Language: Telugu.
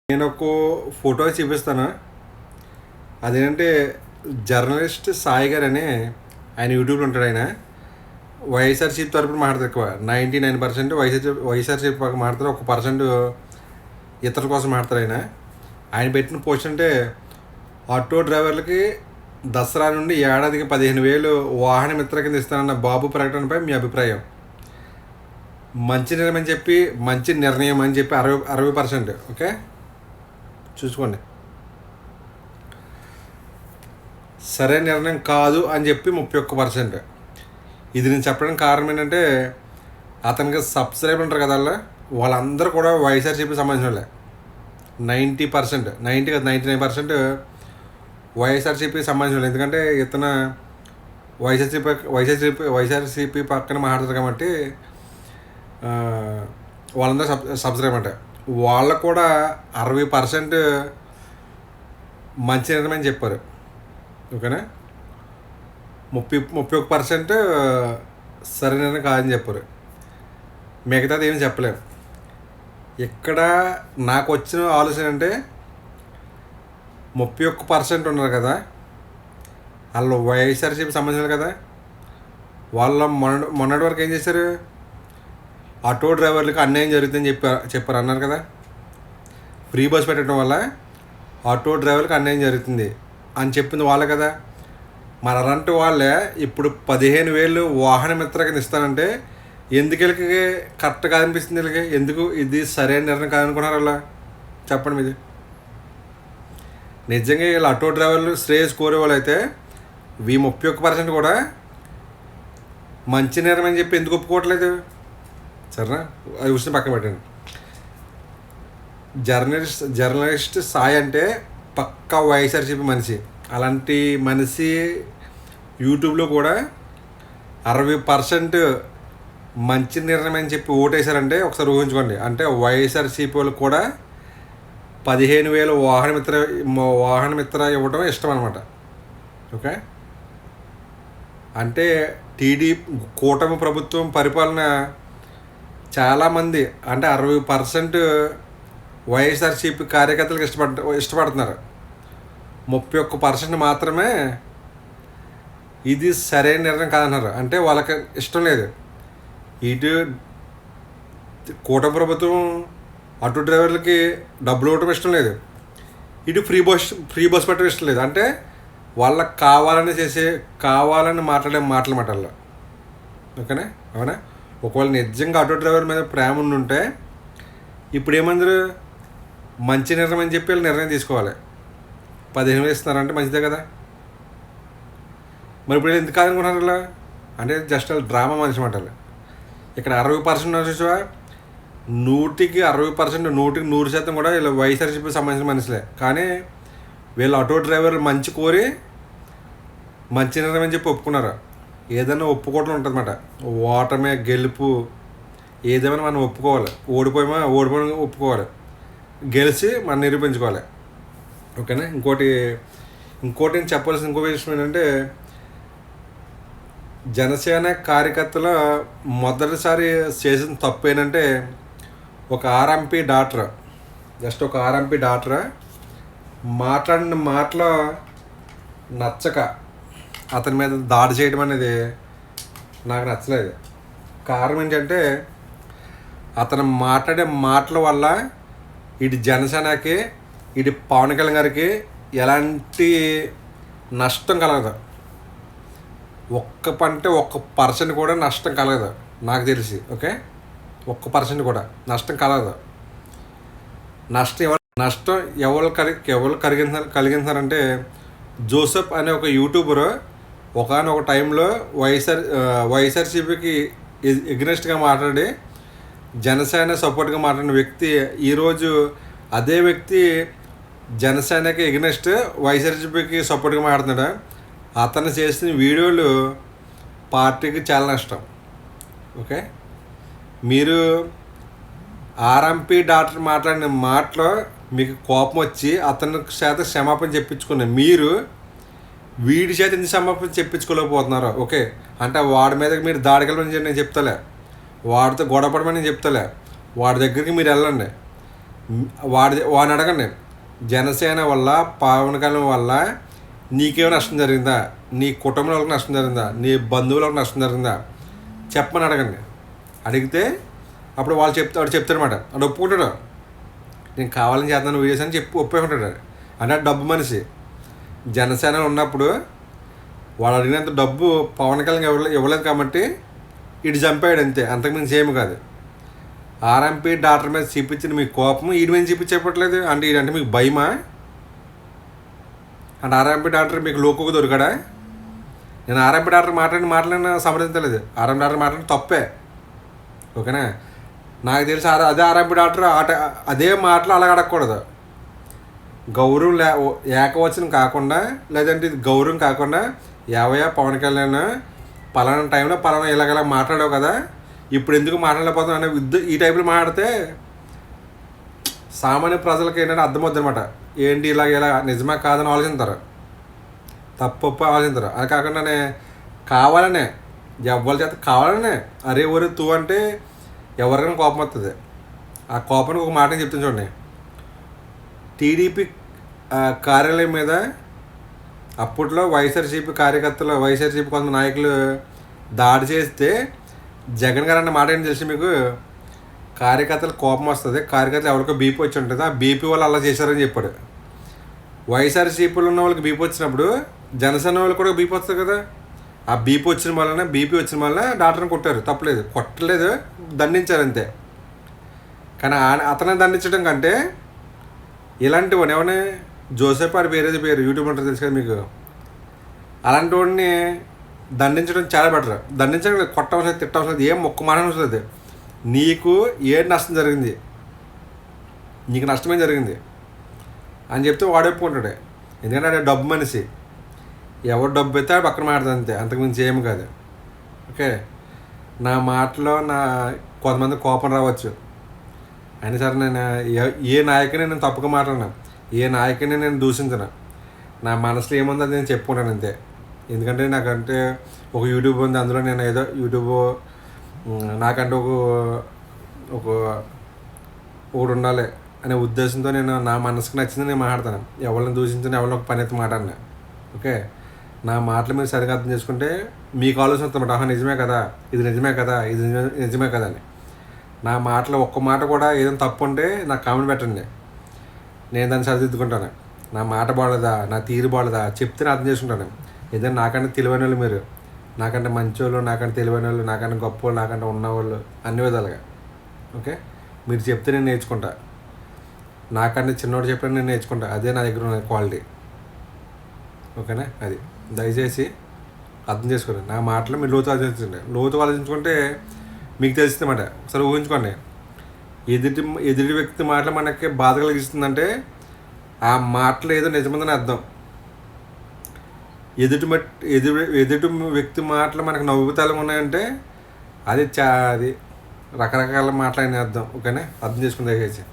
నేను ఒక ఫోటో చూపిస్తాను. అదేంటంటే జర్నలిస్ట్ సాయి గారు అని ఆయన యూట్యూబ్లో ఉంటాడు. ఆయన వైఎస్ఆర్సీపీ తరపున మాట్లాడతారు. ఎక్కువ 99% వైఎస్ఆర్సీపీ పక్క మాట్లాడతారు. 1% ఇతరుల కోసం మాట్లాడతారు. ఆయన పెట్టిన పోస్ట్ అంటే ఆటో డ్రైవర్లకి దసరా నుండి ఏడాదికి 15,000 వాహన మిత్ర కింద ఇస్తానన్న బాబు ప్రకటనపై మీ అభిప్రాయం. మంచి నిర్ణయం అని చెప్పి 60%. ఓకే, చూసుకోండి. సరైన నిర్ణయం కాదు అని చెప్పి 31%. ఇది నేను చెప్పడానికి కారణం ఏంటంటే అతనికి సబ్స్క్రైబర్ ఉంటారు కదా, వాళ్ళందరూ కూడా వైఎస్ఆర్సీపీ సంబంధించిన వాళ్ళే. 90%, 99% వైఎస్ఆర్సీపీ సంబంధించిన వాళ్ళు. ఎందుకంటే ఇతను వైఎస్ఆర్సీపీ పక్కన మాట్లాడతారు కాబట్టి వాళ్ళందరూ సబ్స్క్రైబ్ అంటే వాళ్ళకు కూడా 60% మంచి నిర్ణయం చెప్పారు. ఓకేనా, 31% సరైన నిర్ణయం కాదని చెప్పారు. మిగతాది ఏమి చెప్పలేము. ఇక్కడ నాకు వచ్చిన ఆలోచన అంటే 31% ఉన్నారు కదా, వాళ్ళు వైఎస్ఆర్సీపీ సంబంధించారు కదా, వాళ్ళ మొన్నటి వరకు ఏం చేశారు? ఆటో డ్రైవర్లకు అన్యాయం జరుగుతుందని చెప్పారు అన్నారు కదా. ఫ్రీ బస్ పెట్టడం వల్ల ఆటో డ్రైవర్లకు అన్యాయం జరుగుతుంది అని చెప్పింది వాళ్ళే కదా. మరి అలాంటి వాళ్ళే ఇప్పుడు 15,000 వాహన మిత్ర కింద ఇస్తానంటే ఎందుకు వీళ్ళకి కరెక్ట్ కాదనిపిస్తుంది? వీళ్ళకి ఎందుకు ఇది సరైన నిర్ణయం కాదనుకున్నారు? అలా చెప్పండి. మీది నిజంగా వీళ్ళు ఆటో డ్రైవర్లు శ్రేయస్ కోరే వాళ్ళు అయితే 31% కూడా మంచి నిర్ణయం అని చెప్పి ఎందుకు ఒప్పుకోవట్లేదు? సరేనా, అది విషయం పక్కన పెట్టండి. జర్నలిస్ట్ సాయి అంటే పక్కా వైఎస్ఆర్సీపీ మనిషి. అలాంటి మనిషి యూట్యూబ్లో కూడా 60% మంచి నిర్ణయం అని చెప్పి ఓటేశారంటే ఒకసారి ఊహించుకోండి. అంటే వైఎస్ఆర్సీపీ వాళ్ళకి కూడా 15,000 వాహన మిత్ర ఇవ్వడం ఇష్టం అనమాట. ఓకే, అంటే కూటమి ప్రభుత్వం పరిపాలన చాలామంది అంటే 60% వైఎస్ఆర్సీపీ కార్యకర్తలకు ఇష్టపడుతున్నారు. 31% మాత్రమే ఇది సరైన నిర్ణయం కాదన్నారు. అంటే వాళ్ళకి ఇష్టం లేదు. ఇటు కూటమి ప్రభుత్వం ఆటో డ్రైవర్లకి డబ్బులు ఇవ్వడం ఇష్టం లేదు, ఇటు ఫ్రీ బస్ పెట్టడం ఇష్టం లేదు. అంటే వాళ్ళకి కావాలని మాట్లాడే మాటలు మాటల్లో. ఓకేనా, అవునా? ఒకవేళ నిజంగా ఆటో డ్రైవర్ మీద ప్రేమ ఉంటే ఇప్పుడు ఏమందరూ మంచి నిర్ణయం అని చెప్పి నిర్ణయం తీసుకోవాలి. 15,000 ఇస్తున్నారంటే మంచిదే కదా. మరి ఇప్పుడు ఎందుకు కాదనుకుంటున్నారు ఇలా? అంటే జస్ట్ వాళ్ళు డ్రామా మనిషి మాటలు. ఇక్కడ 60% చూసావా, 100కి 60%, 100కి 100% కూడా వీళ్ళు వైఎస్ఆర్సీపీ సంబంధించిన మనుషులే. కానీ వీళ్ళు ఆటో డ్రైవర్లు మంచి కోరి మంచి నిర్ణయం అని చెప్పి ఒప్పుకున్నారు. ఏదైనా ఒప్పుకోవడం ఉంటుంది అన్నమాట. ఓటమే గెలుపు ఏదేమైనా మనం ఒప్పుకోవాలి. ఓడిపోయినా ఒప్పుకోవాలి, గెలిచి మనం నిరూపించుకోవాలి. ఓకేనా. ఇంకోటి నేను చెప్పాల్సిన ఇంకో విషయం ఏంటంటే జనసేన కార్యకర్తలు మొదటిసారి చేసిన తప్పు ఏంటంటే ఒక ఆర్ఎంపీ డాక్టర్ మాట్లాడిన మాటలో నచ్చక అతని మీద దాడి చేయడం అనేది నాకు నచ్చలేదు. కారణం ఏంటంటే అతను మాట్లాడే మాటల వల్ల ఇటు జనసేనకి ఇటు పవన్ కళ్యాణ్ గారికి ఎలాంటి నష్టం కలగదు. 1% కూడా నష్టం కలగదు నాకు తెలిసి. ఓకే, 1% కూడా నష్టం కలగదు. నష్టం ఎవరు కలిగించారంటే జోసెఫ్ అనే ఒక యూట్యూబర్ ఒకనొక టైంలో వైఎస్ఆర్సీపీకి ఎగ్నెస్ట్గా మాట్లాడి జనసేన సపోర్ట్గా మాట్లాడిన వ్యక్తి ఈరోజు అదే వ్యక్తి జనసేనకి ఎగ్నెస్ట్ వైఎస్ఆర్సీపీకి సపోర్ట్గా మాట్లాడుతున్నాడు. అతను చేసిన వీడియోలు పార్టీకి చాలా నష్టం. ఓకే, మీరు ఆర్ఎంపీ డాక్టర్ మాట్లాడిన మాటలో మీకు కోపం వచ్చి అతని చేత క్షమాపణ చెప్పించుకున్న మీరు వీడి చేత ఎందుకు క్షమాపణ చెప్పించుకోలేకపోతున్నారు? ఓకే, అంటే వాడి మీద మీరు దాడికెళ్ళమని నేను చెప్తలే, వాడితో గొడవపడమని నేను చెప్తలే, వాడి దగ్గరికి మీరు వెళ్ళండి. వాడిని అడగండి, జనసేన వల్ల పవన్ కళ్యాణ్ వల్ల నీకేమైనా నష్టం జరిగిందా, నీ కుటుంబం వాళ్ళకి నష్టం జరిగిందా, నీ బంధువులకు నష్టం జరిగిందా చెప్పమని అడగండి. అడిగితే అప్పుడు వాడు చెప్తారనమాట. వాడు ఒప్పుకుంటాడు, నేను కావాలని చేస్తాను వీడియోస్ అని చెప్పి ఒప్పుకుంటాడు. అంటే డబ్బు మనిషి. జనసేన ఉన్నప్పుడు వాడు అడిగినంత డబ్బు పవన్ కళ్యాణ్ ఇవ్వలేదు కాబట్టి ఇటు చంపాడు అంతే, అంతకుమించి ఏమి కాదు. ఆర్ఎంపీ డాక్టర్ మీద చూపించిన మీ కోపం వీడి మీద చూపించప్పట్లేదు అంటే వీడంటే మీకు భయమా? అంటే ఆర్ఎంపీ డాక్టర్ మీకు లోకుకు దొరికాడా? నేను ఆర్ఎంపీ డాక్టర్ మాట్లాడిన సంప్రదించలేదు. ఆర్ఎంపీ డాక్టర్ మాట్లాడిన తప్పే, ఓకేనా? నాకు తెలిసి అదే ఆర్ఎంపీ డాక్టర్ అదే మాటలు అలాగ అడగకూడదు. గౌరవం ఏకవచనం కాకుండా, లేదంటే ఇది గౌరవం కాకుండా, యావయ్య పవన్ కళ్యాణ్ పలానా టైంలో పలానా ఇలాగలా మాట్లాడావు కదా, ఇప్పుడు ఎందుకు మాట్లాడలేకపోతాం అనే ఈ టైప్లో మాట్లాడితే సామాన్య ప్రజలకు ఏంటంటే అర్థమవుతుంది అనమాట. ఏంటి ఇలా నిజమా కాదని ఆలోచిస్తారు, తప్పు ఆలోచిస్తారు. అది కాకుండానే కావాలనే ఎవ్వరి చేత కావాలనే అరే ఊరే తూ అంటే ఎవరికైనా కోపం వస్తుంది. ఆ కోపానికి ఒక మాట చెప్తాను చూడండి. టీడీపీ కార్యాలయం మీద అప్పట్లో వైఎస్ఆర్సీపీ కార్యకర్తలు, వైఎస్ఆర్సీపీ కొంత నాయకులు దాడి చేస్తే జగన్ గారు అన్న మాట ఏంటి తెలిసి మీకు? కార్యకర్తలు కోపం వస్తుంది, కార్యకర్తలు ఎవరికో బీపీ వచ్చి ఉంటుంది, ఆ బీపీ వాళ్ళు అలా చేశారని చెప్పాడు. వైఎస్ఆర్సీపీలో ఉన్న వాళ్ళకి బీపీ వచ్చినప్పుడు జనసేన వాళ్ళకి కూడా బీపీ వస్తుంది కదా, ఆ బీపీ వచ్చిన వల్ల డాక్టర్ని కొట్టారు, తప్పలేదు, కొట్టలేదు, దండించారు అంతే. కానీ అతనే దండించడం కంటే ఇలాంటి వాడిని ఏమన్నా జోసెఫ్ అని పేరు యూట్యూబ్ ఉంటుంది తెలుసు కదా మీకు, అలాంటి వాడిని దండించడం చాలా బెటర్. దండించడం కొట్టవలసిన లేదు, తిట్టవలసిన లేదు, ఏం మొక్క మాట వస్తుంది. నీకు ఏ నష్టం జరిగింది, నీకు నష్టమే జరిగింది అని చెప్తే వాడు ఒప్పుకుంటాడు. ఎందుకంటే అదే డబ్బు మనిషి, ఎవరు డబ్బు అయితే పక్కన మాట్లాడుతుంది అంతే, అంతకుమించి ఏమి కాదు. ఓకే, నా మాటలో కొంతమంది కోపం రావచ్చు, అయినా సరే నేను ఏ నాయకుని నేను తప్పుగా మాట్లాడినా, ఏ నాయకుని నేను దూషించను. నా మనసులో ఏముందో అది నేను చెప్పుకుంటాను అంతే. ఎందుకంటే నాకంటే ఒక యూట్యూబ్ ఉంది, అందులో నేను ఏదో యూట్యూబ్ నాకంటే ఒకటి ఉండాలి అనే ఉద్దేశంతో నేను నా మనసుకు నచ్చింది నేను మాట్లాడతాను. ఎవరిని దూషించిన ఎవరిని ఒక పని అయితే మాట్లాడినా. ఓకే, నా మాటలు మీరు సరిగా అర్థం చేసుకుంటే మీకు ఆలోచన వస్తుందన్నమాట. ఆహా నిజమే కదా, ఇది నిజమే కదా, ఇది నిజమే కదా అని. నా మాటలో ఒక్క మాట కూడా ఏదైనా తప్పు ఉంటే నాకు కామెంట్ పెట్టండి, నేను దాన్ని సరిదిద్దుకుంటాను. నా మాట బాగలేదా, నా తీరు బాగలేదా చెప్తే అర్థం చేసుకుంటాను. ఏదైనా నాకంటే తెలివైన వాళ్ళు మీరు, నాకంటే మంచోళ్ళు, నాకంటే తెలివైన వాళ్ళు, నాకంటే గొప్ప వాళ్ళు, నాకంటే ఉన్నవాళ్ళు, అన్ని విధాలుగా. ఓకే, మీరు చెప్తే నేను నేర్చుకుంటా, నాకంటే చిన్నవాడు చెప్పిన నేను నేర్చుకుంటా. అదే నా దగ్గర ఉన్న క్వాలిటీ. ఓకేనా? అది దయచేసి అర్థం చేసుకోండి. నా మాటలు మీరు లోతు ఆలోచించుకుంటే మీకు తెలుస్తుందన్నమాట. ఒకసారి ఊహించుకోండి, ఎదుటి వ్యక్తి మాటలు మనకి బాధ కలిగిస్తుందంటే ఆ మాటలు ఏదో నిజమందని అర్థం. ఎదుటి వ్యక్తి మాటలు మనకు నవ్వుతాలు ఉన్నాయంటే అది రకరకాల మాటలని అర్థం. ఓకేనా? అర్థం చేసుకుని దయచేసి.